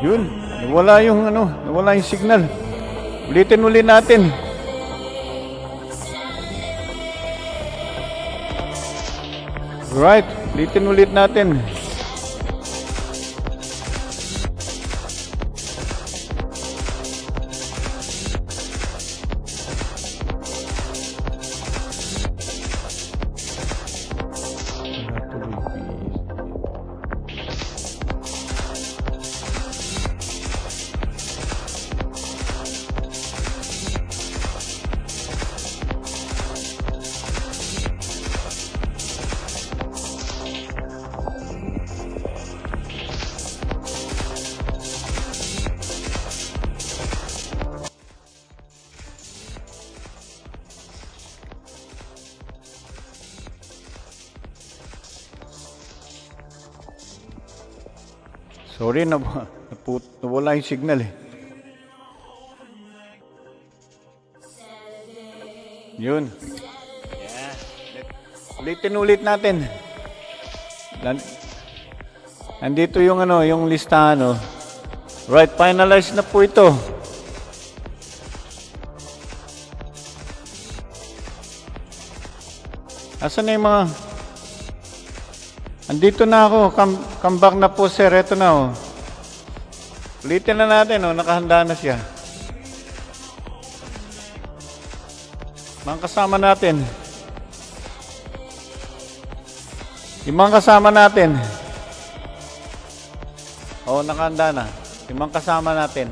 Yun, nawala yung signal. Ulitin ulit natin. Right, ulitin ulit natin. Sorry, nawala yung signal eh. Yun. Yeah. Ulitin ulit natin. Nandito yung yung listahan. Right, finalize na po ito. Asan na yung mga... Andito na ako. Come back na po, sir. Ito na, Ulitin na natin, Nakahanda na siya. Mga kasama natin. Yung mga kasama natin. Nakahanda na. Yung mga kasama natin.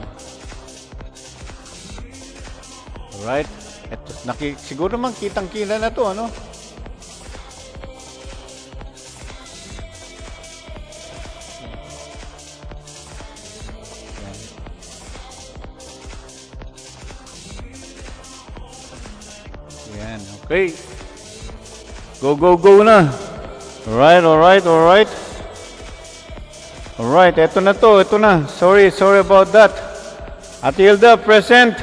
Alright. Ito, siguro man kitang-kila na to, Yan. Okay. Go, go, go na. Alright, alright, alright. Alright, ito na to, ito na. Sorry about that. Ate Hilda, present.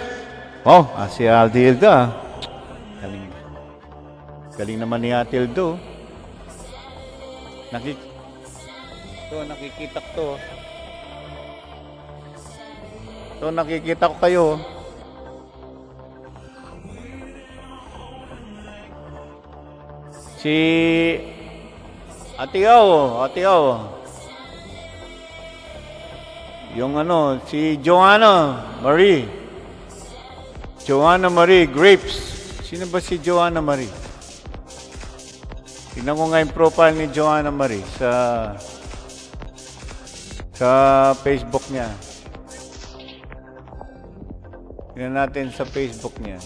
Si Ate Hilda. Galing. Galing naman ni Ate Hilda. Nakikita ko to. Nakikita ko kayo. Si Ate Au. Yung si Joanna Marie Grapes. Sino ba si Joanna Marie? Tingnan ko nga yung profile ni Joanna Marie sa Facebook niya. Tingnan natin sa Facebook niya.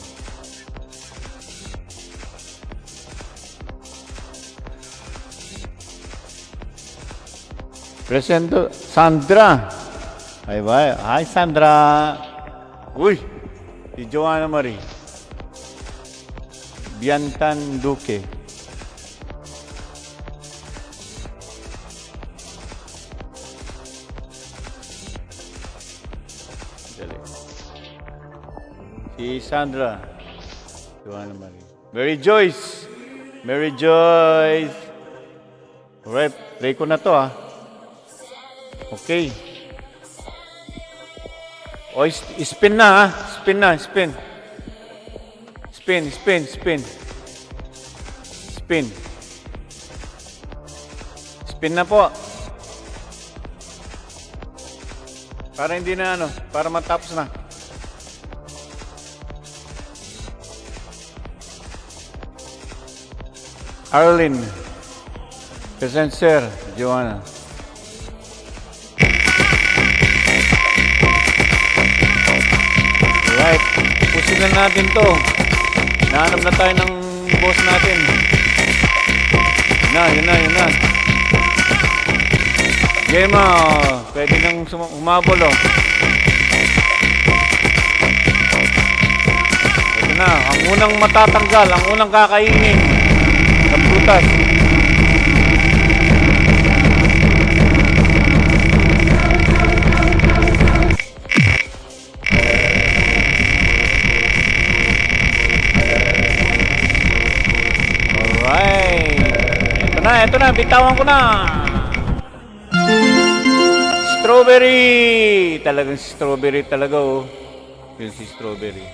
Presento Sandra. Hi Sandra. Uy, si Joanna Marie. Biantan Duque. Si Sandra. Joanna Marie. Mary Joyce. Alright, play ko na to Okay. Spin na Spin. Spin na po. Para hindi na para matapos na. Arlene. Present, sir. Joanna. Right. Pusin na natin to. Nahanap na tayo ng boss natin. Yun na. Gemma, pwede nang umabol, Ito na, ang unang matatanggal, ang unang kakainin sa prutas. Ito na, bitawan ko na. strawberry! Talagang strawberry talaga, oh. Yun si strawberry.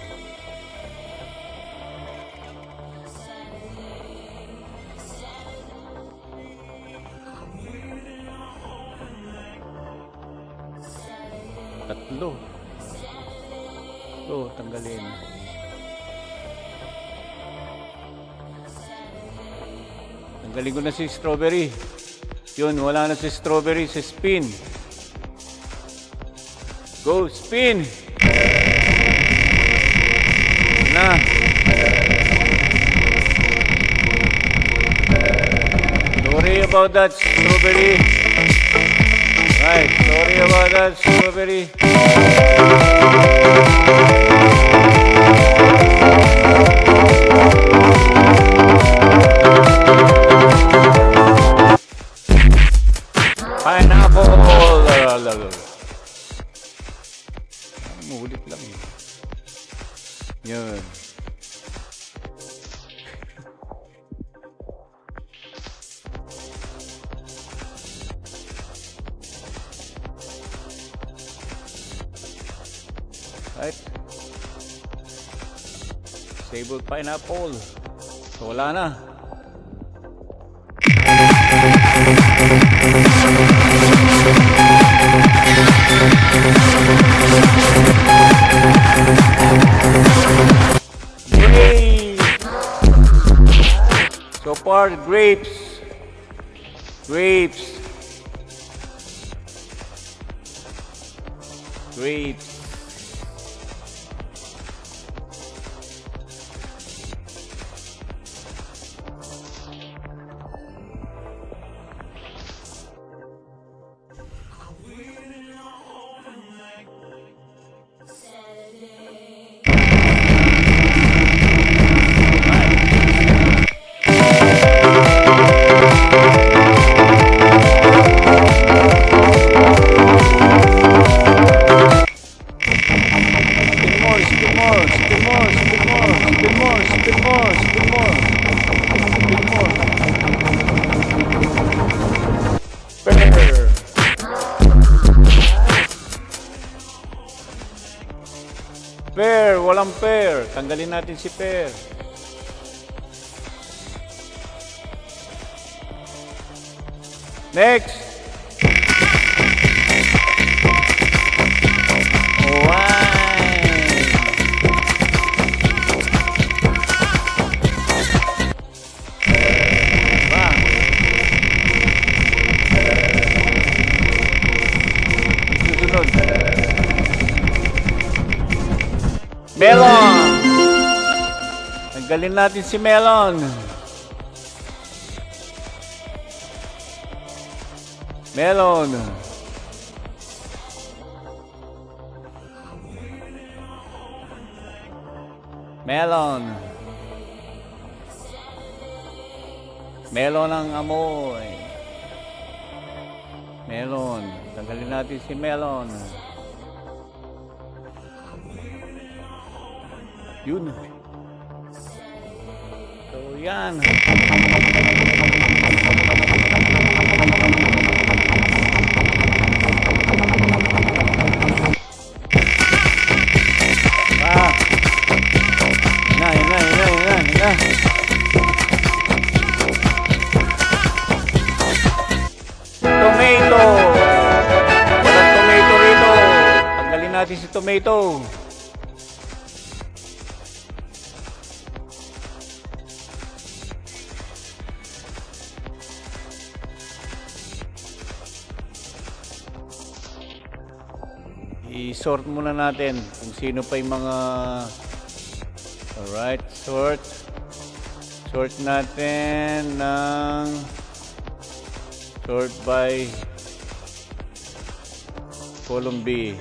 Tatlo. Ito, tanggalin. Tanggalin ko na si strawberry. Yun, wala na si strawberry. Si spin. Go, spin! Na. Sorry about that, strawberry. Right, sorry about that, strawberry. Pineapple. Mulit lang yun. Yun. Right. Disabled pineapple. So wala na. Yay! So far, grapes. Grapes. Grapes. Pear, walang pear. Tanggalin natin si pear. Next. Melon! Tanggalin natin si melon. Melon. Melon. Melon ang amoy. Melon. Tanggalin natin si melon. Yun. So, yan. Na. Tomato. Walang tomato rito. Tanggalin natin si tomato. I-sort muna natin kung sino pa yung mga alright, sort natin ng sort by column B.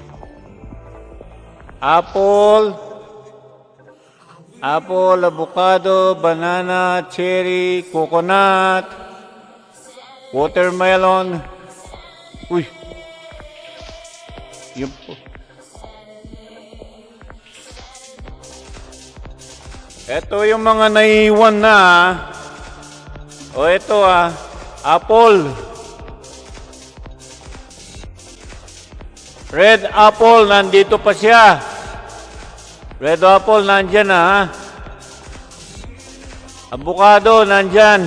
Apple, avocado, banana, cherry, coconut, watermelon. Uy, yun po. Ito yung mga naiwan na. O ito apple. Red apple, nandito pa siya. Red apple, nandyan na, ha? Avocado, nandyan.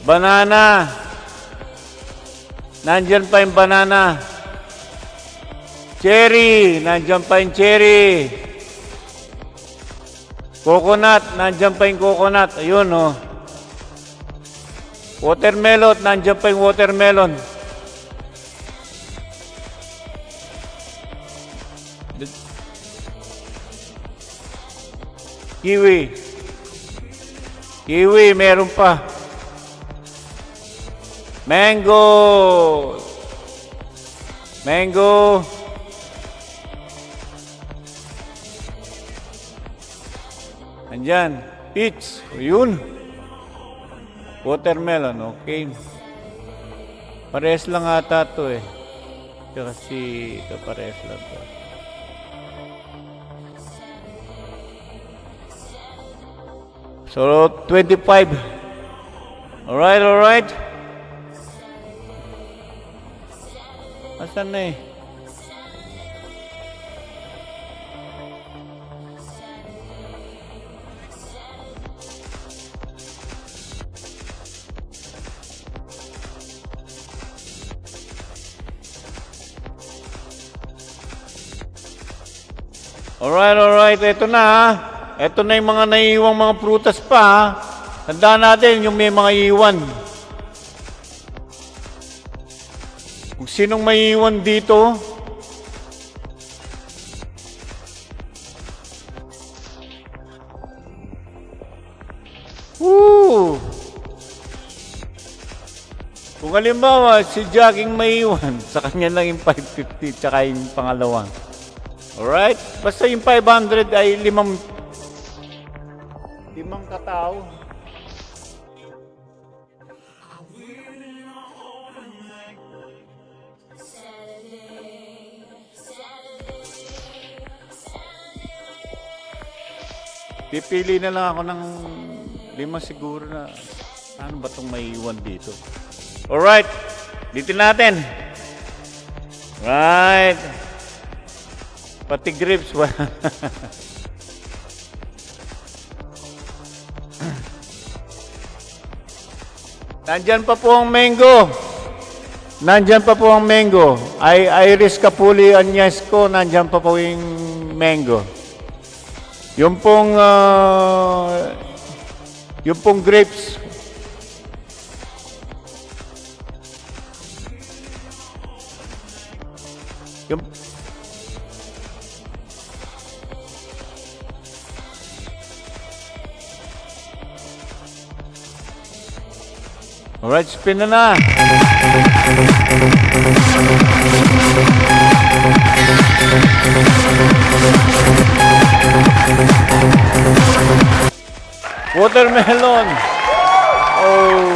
Banana. Nandyan pa yung banana. Cherry, nandyan pa yung cherry. Coconut, nandyan pa yung coconut. Ayun, oh. Watermelon, nandyan pa yung watermelon. Kiwi. Kiwi, meron pa. Mango. Mango. Andyan. Peach. O, yun. Watermelon. Okay. Pares lang ata to eh. Kasi ito pares lang to. So, 25. Alright, alright. Asan na eh? Alright, alright. Ito na, ha? Ito na yung mga naiiwang mga prutas pa, ha? Tandaan natin yung may mga iwan. Kung sinong may iwan dito, woo! Kung halimbawa, si Jogging may iwan, sa kanya lang yung 550, tsaka yung pangalawa. Alright? Basta yung 500 ay limang katao. Pipili na lang ako ng 5 siguro na ano ba itong may iwan dito. Alright. Dito natin. Right. Pati grapes. Nandyan pa po ang mango. Nandyan pa po ang mango. Iris Capuli Añasco, nandyan pa po yung mango. Yung pong grapes. Yung alright, spin na. Watermelon. Oh.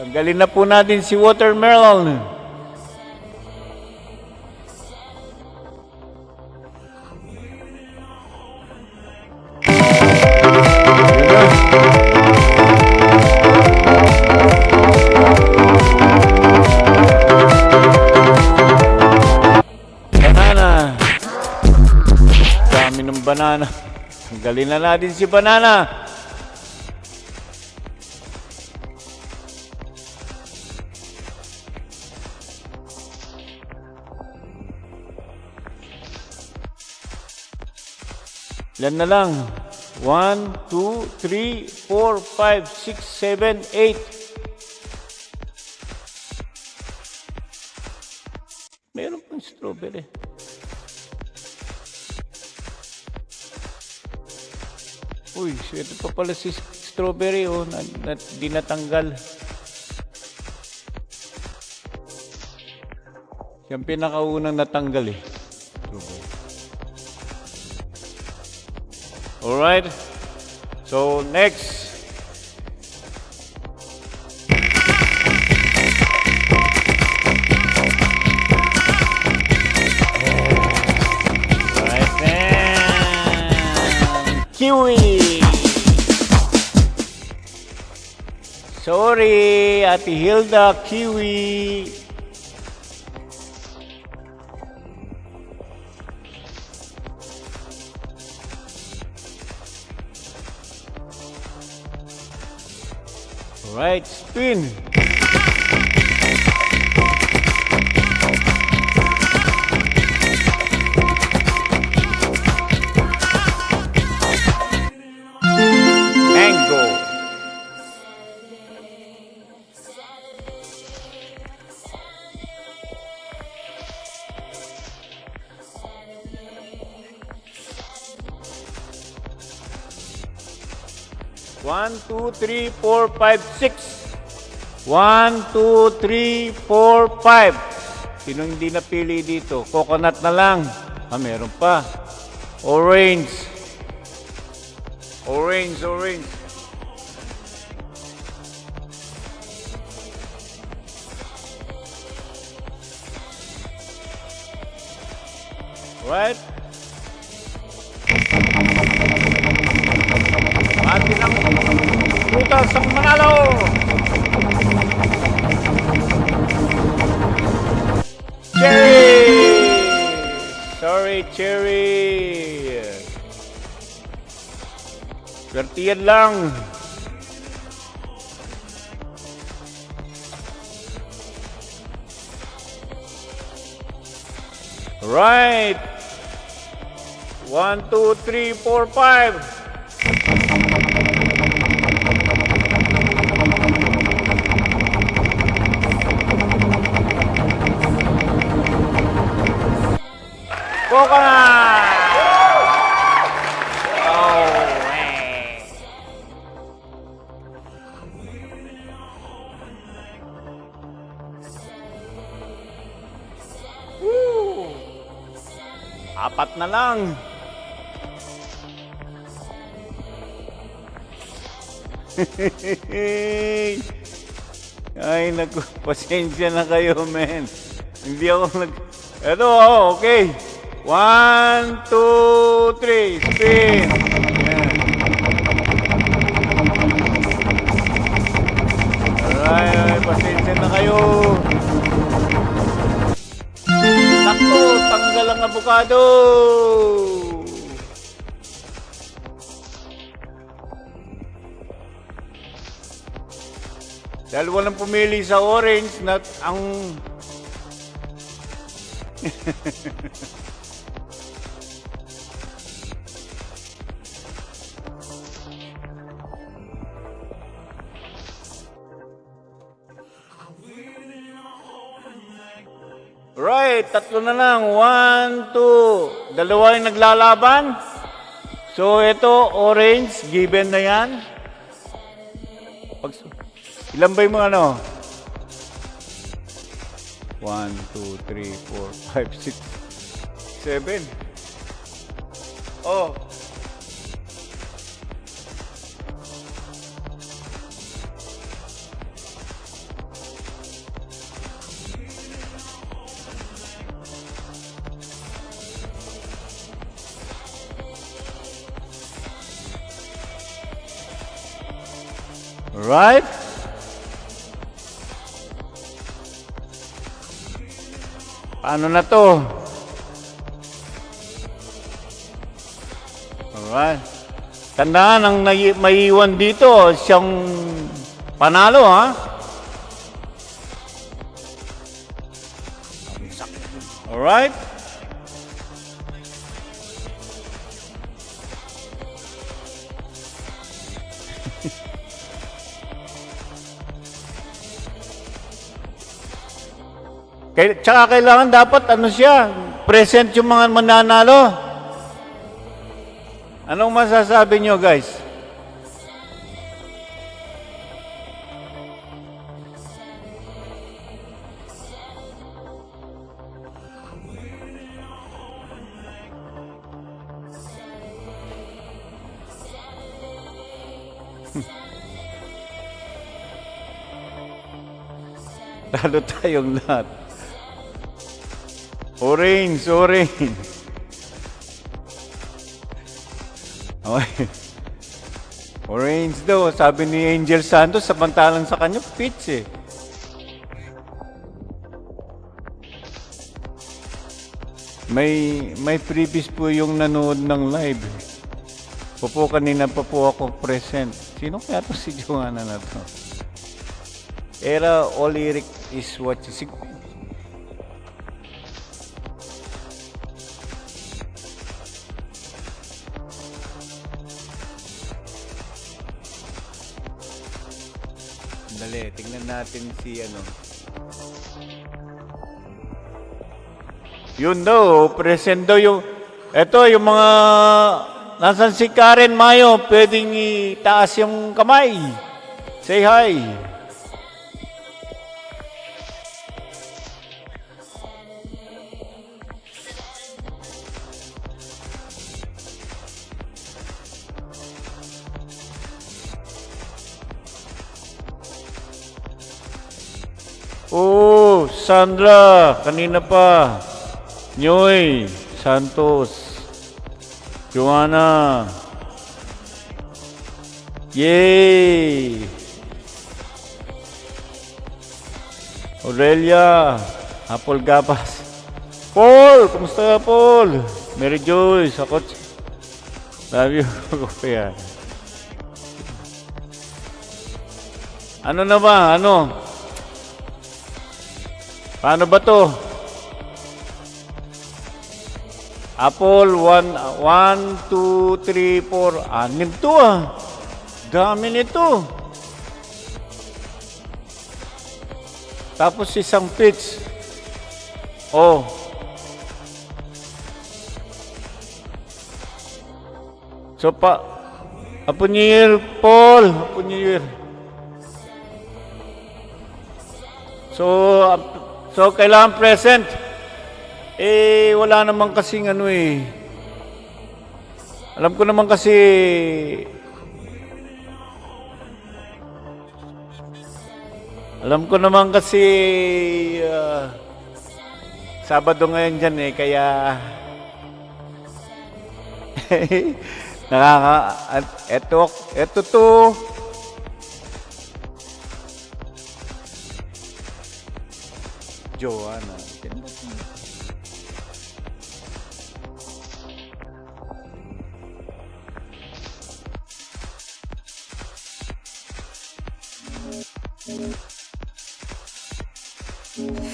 Tanggalin na po natin si watermelon. Banana. Dami ng banana. Tanggalin na natin si banana. Ilan na lang? 1, 2, 3, 4, 5, 6, 7, 8. Meron pang strawberry. Uy, ito pa pala si strawberry, oh, di natanggal. Siyang pinakaunang natanggal eh. Alright. So, next. Alright, then. Kiwi. Sorry, Ate Hilda, kiwi. Right, spin. Mango. One, two, three, four, five, six. 1, 2, 3, 4, 5. Sino hindi napili dito? Coconut na lang. Ah, meron pa. Orange. Orange, orange. Right? Mati ng prutas ang manalo. Cherry! Sorry, cherry. Swertiyan lang. Right. 1, 2, 3, 4, 5. Coconut! Oh, man. Woo! 4 na lang. Ay, naku, pasensya na kayo, men. Hindi ako Eto, okay. 1, 2, 3, spin. Ayan. Alright, pasensya na kayo. Sakto, tanggal ang avocado. Dahil walang pumili sa orange na ang right, 3 na lang. 1, 2. Dalawa yung naglalaban. So, ito, orange. Given na yan. Ilan ba yung mga ano? 1, 2, 3, 4, 5, 6, 7. Oh. Right? Paano na to? Alright. Tandaan, ang maiiwan dito, siyang panalo, ha? Alright? Tsaka kailangan dapat ano siya, present yung mga mananalo. Anong masasabi nyo, guys? Talo tayong lahat. Orange, orange. Okay. Orange daw, sabi ni Angel Santos, samantalang sa kanya, peach eh. May previous po yung nanood ng live. Kanina pa po ako present. Sino kaya to si Joanna na to? Era all Eric is watching. Dali, tingnan natin si ano. Yun daw, present daw yung... Eto, yung mga... Nasaan si Karen Mayo? Pwedeng itaas yung kamay. Say hi. Oh, Sandra, kanina pa. Nyoy, Santos, Joanna. Yay! Aurelia, Apple Gapas. Paul, kumusta ka, Paul? Mary Joyce, ako. Love you, kuya. Ano na ba? Ano? Paano ba to? Apple, 1, 2, 3, 4, 6 to ah. Dami nito. Tapos isang pitch. Oh. So Happy New Year, Paul. Happy New Year. So kailangan present. Wala naman kasing ano eh. Alam ko naman kasi Sabado ngayon dyan eh, kaya eto to. Joanna.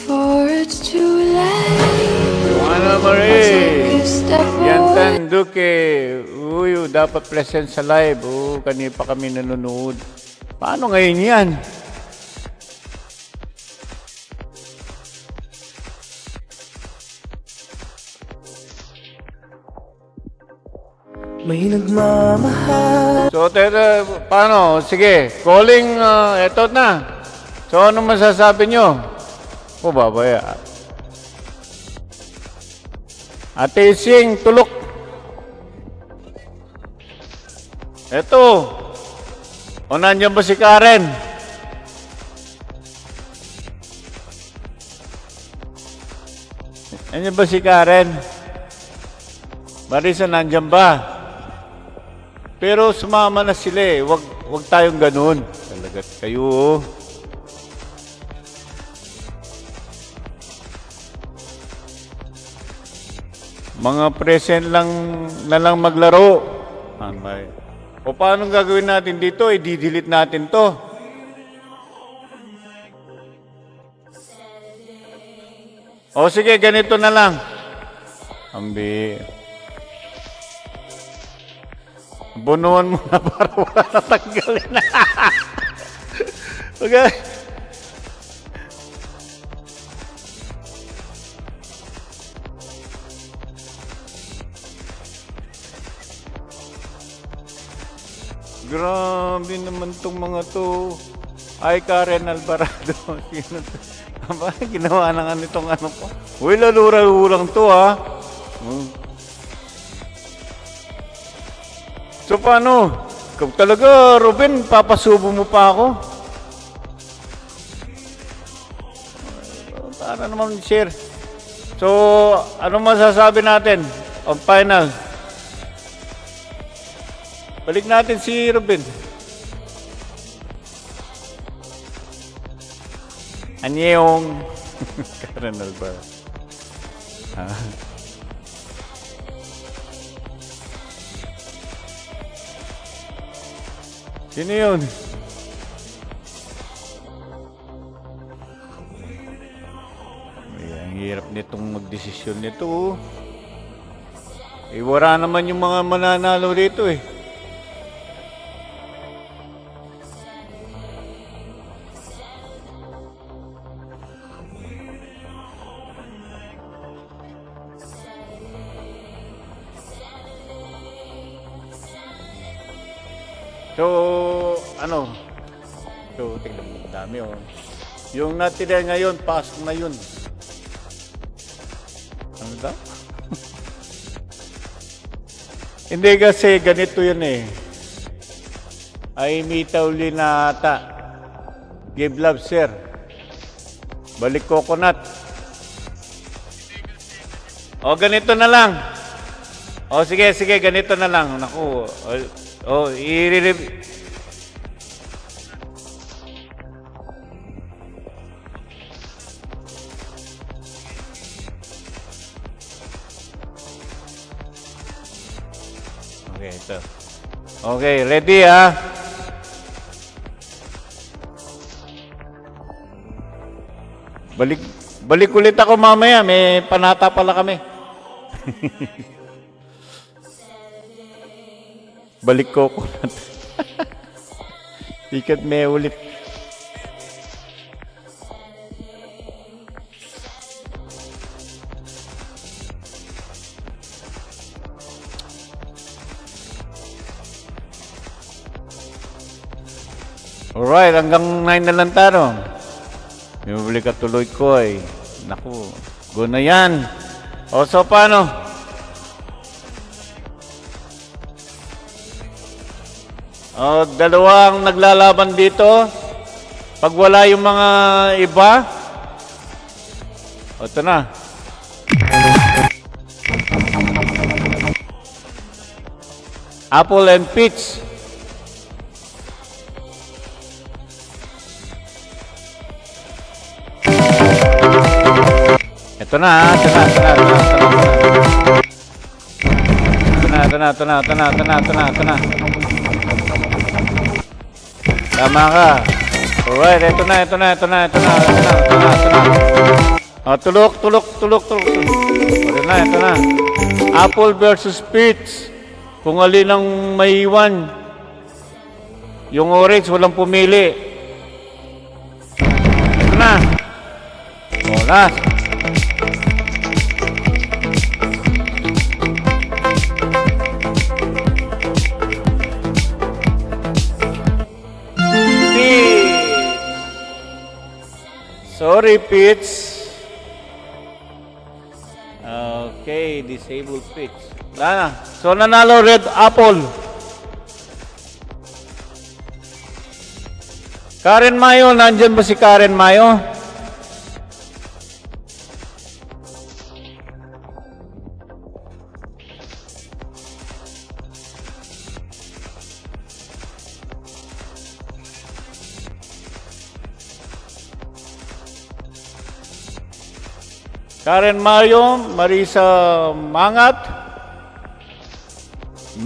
For it's too late. Joanna Marie. Yantan Duque. Uy, dapat present sa live. Kanina pa kami nanonood. Paano ngayon yan? May nagmamahal. So, paano? Sige, calling, eto na. So, ano masasabi nyo? Babaya. Ate Sing, tulok. Eto. O, nandiyan ba si Karen? Nandiyan ba si Karen? Marisa, nandiyan ba? Pero sumama na sila eh. Wag tayong ganun. Talaga kayo. Mga present lang na lang maglaro. O paano gagawin natin dito? I-delete natin to. O sige, ganito na lang. Ambi. Bunuan mo na para wala natanggalin. Okay. Grabe naman tong mga to. Ay, Karen Alvarado. Sino to? Aba, ginawa na nga nitong ano ko. Uy, lalura-urang to ha. So paano? Kung talaga, Ruben, papasubo mo pa ako? Para naman share. So, ano masasabi natin? On final. Balik natin si Ruben. Anyong. Karen Alvarado. Sino yun? Ay, ang hirap nitong magdesisyon nito. Oh. Eh, wala naman yung mga mananalo rito eh. So, ano? So, tignan mo, dami oh. Yung natira ngayon, pasok na yun. Ano daw? Hindi kasi ganito yun eh. Ay mitaw na ata. Give love, sir. Balik coconut. O, ganito na lang. O, sige, ganito na lang. Naku, Okay, ito. Okay, ready ha? Balik ulit ako mamaya. May panata pala kami. Balik coconut. Ikat may ulit. Alright, hanggang 9 na lang tayo. Bumili ka tuloy ko eh. Naku, go na yan. O, so paano? O, dalawang naglalaban dito. Pag wala yung mga iba. O, ito na. Apple and peach. Ito na. Tama ka. Alright, ito na. Oh, tulok. Ito na. Apple versus peach. Kung alin ang maiwan. Yung orange, walang pumili. Ito na. Oh, last. Sorry, Peach. Okay, disable Peach. Wala na. So, nanalo red apple. Karen Mayo, nandyan ba si Karen Mayo? Karen Mayo, Marisa Mangat,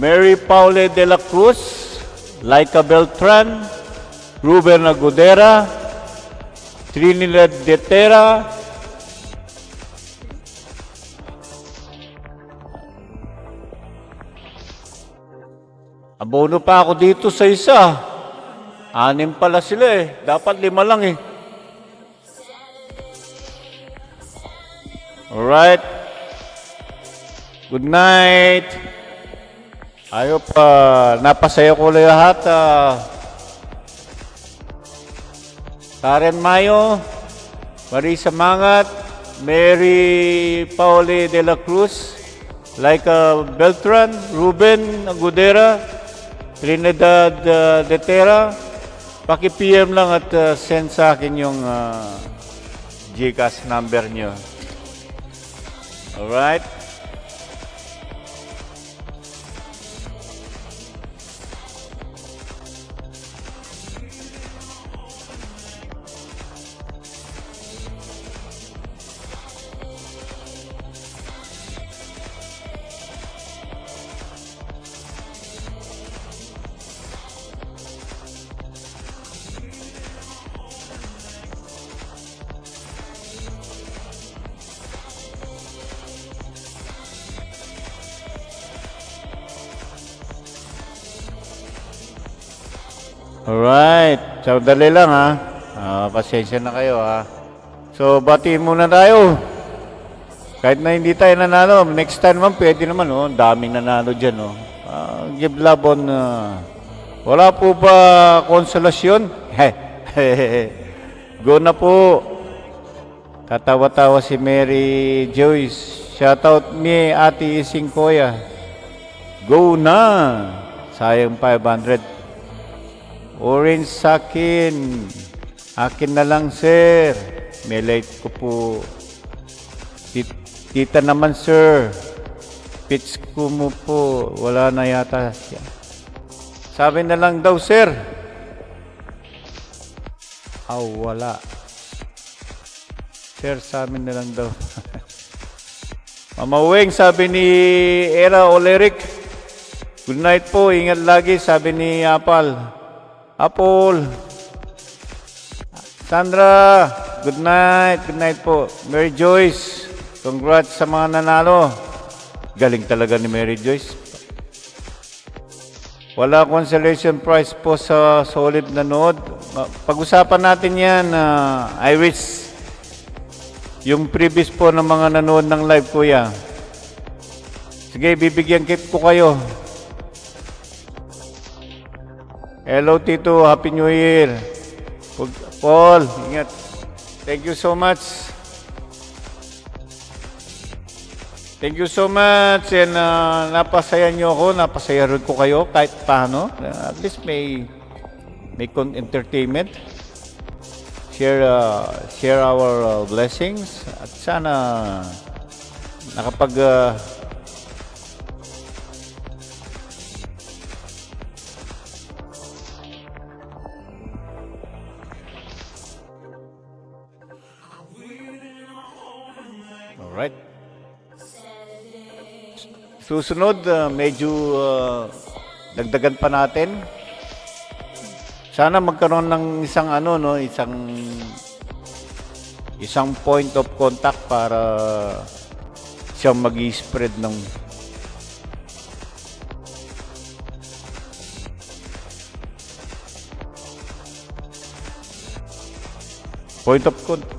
Mary Paule de la Cruz, Laika Beltran, Ruben Agudera, Trinidad de Tera, abono pa ako dito sa isa. 6 pala sila eh. Dapat 5 lang eh. Alright. Good night. Ayop, napasaya ko lahat. Karen Mayo, Marisa Mangat, Mary Paule de la Cruz, Laika Beltran, Ruben Agudera, Trinidad de Tera. Paki-PM lang at send sa akin yung GCash number nyo. Alright. Alright. So, dali lang ha. Pasensya na kayo ha. So, batiin muna tayo. Kahit na hindi tayo nanalo, next time naman pwede naman. Oh. Daming nanalo dyan. Oh. Give love on... wala po ba konsolasyon? Go na po. Tatawa-tawa si Mary Joyce. Shoutout ni Ate Ising Koya. Go na. Sayang 500. Orange sa akin. Akin na lang, sir. May light ko po. Tita naman, sir. Pitch ko mo po. Wala na yata siya. Sabi na lang daw, sir. Wala. Sir, sa amin na lang daw. Mama Weng, sabi ni Era Oleric. Good night po. Ingat lagi, sabi ni Apple. Sandra, good night. Good night po. Mary Joyce, congrats sa mga nanalo. Galing talaga ni Mary Joyce. Wala consolation prize po sa solid na nod. Pag-usapan natin yan, Iris. Yung previous po ng mga nanood ng live, kuya. Sige, bibigyan gift ko kayo. Hello, Tito. Happy New Year. Paul, ingat. Thank you so much. Thank you so much. And napasaya nyo ako. Napasaya rin ko kayo kahit paano. At least may entertainment. Share our blessings. At sana nakapag... Alright. Susunod, medyo dagdagan pa natin. Sana magkaroon ng isang point of contact para siyang mag-i-spread ng point of contact.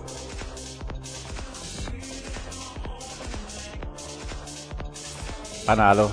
Panalo.